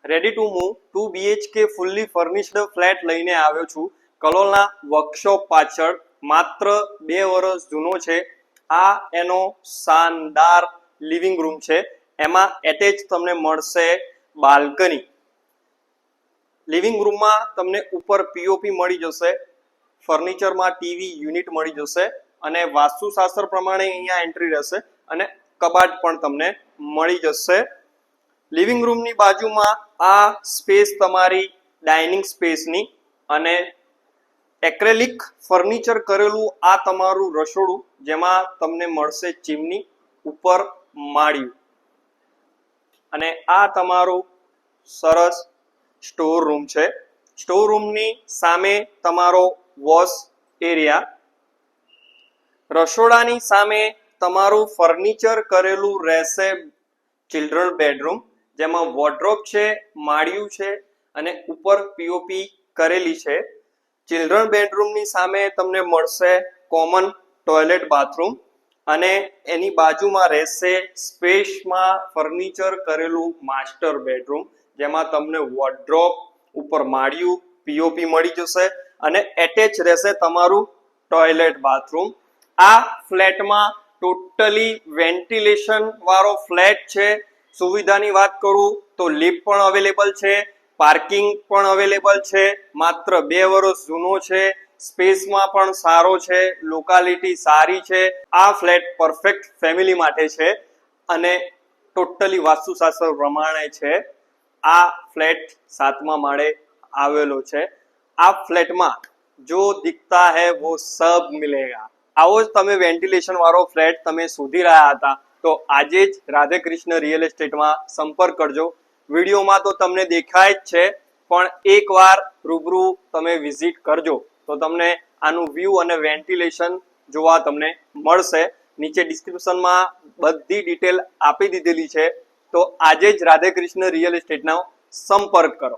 Ready to move 2 BHK fully furnished flat લઈને આવ્યો છું કલોલના વર્કશોપ પાછળ. માત્ર 2 વર્ષ જૂનો છે. આ એનો શાનદાર લિવિંગ રૂમ છે. એમાં એટેચ તમને મળશે બાલ્કની. લિવિંગ રૂમમાં તમને ઉપર પીઓપી મળી જશે, ફર્નિચરમાં ટીવી યુનિટ મળી જશે અને વાસ્તુશાસ્ત્ર પ્રમાણે અહીંયા એન્ટ્રી રહેશે અને કબાટ પણ તમને મળી જશે. લિવિંગ રૂમની બાજુમાં આ સ્પેસ તમારી ડાઇનિંગ સ્પેસની અને એક્રેલિક ફર્નિચર કરેલું આ તમારું રસોડું, જેમાં તમને મળશે ચીમની, ઉપર માળિયું અને આ તમારું સરસ સ્ટોર રૂમ છે. સ્ટોર રૂમની સામે તમારો વોશ એરિયા, રસોડાની સામે તમારું ફર્નિચર કરેલું રહેશે ચિલ્ડ્રન બેડરૂમ, જેમાં વોર્ડરોબ છે, માળિયું છે અને ઉપર પીઓપી કરેલી છે. ચિલ્ડ્રન બેડરૂમની સામે તમને મળશે કોમન ટોયલેટ બાથરૂમ અને એની બાજુમાં રહેશે સ્પેસમાં ફર્નિચર કરેલું માસ્ટર બેડરૂમ, જેમાં તમને વોર્ડરોબ, ઉપર માળિયું, પીઓપી મળી જશે અને એટેચ રહેશે તમારું ટોયલેટ બાથરૂમ. આ ફ્લેટમાં ટોટલી વેન્ટિલેશન વાળો ફ્લેટ છે. સુવિધાની વાત કરું તો લિફ્ટ પણ અવેલેબલ છે, પાર્કિંગ પણ અવેલેબલ છે. માત્ર 2 વર્ષ જૂનો છે, સ્પેસમાં પણ સારો છે, લોકાલિટી સારી છે. આ ફ્લેટ પરફેક્ટ ફેમિલી માટે છે અને ટોટલી વાસ્તુશાસ્ત્ર પ્રમાણે છે. આ ફ્લેટ 7મા માળે આવેલો છે. આ ફ્લેટમાં જો દિખતા હૈ વો સબ મિલેગા. આવો જ તમે વેન્ટિલેશન વાળો ફ્લેટ તમે શોધી રહ્યા હતા તો આજે જ રાધેકૃષ્ણ રિયલ એસ્ટેટમાં સંપર્ક કરજો. વિડીયોમાં તો તમને દેખાય જ છે, પણ એકવાર રૂબરૂ તમે વિઝિટ કરજો તો તમને આનું વ્યૂ અને વેન્ટિલેશન જોવા તમને મળશે. નીચે ડિસ્ક્રિપ્શનમાં બધી ડિટેલ આપી દીધેલી છે, તો આજે જ રાધેકૃષ્ણ રિયલ એસ્ટેટનો સંપર્ક કરો.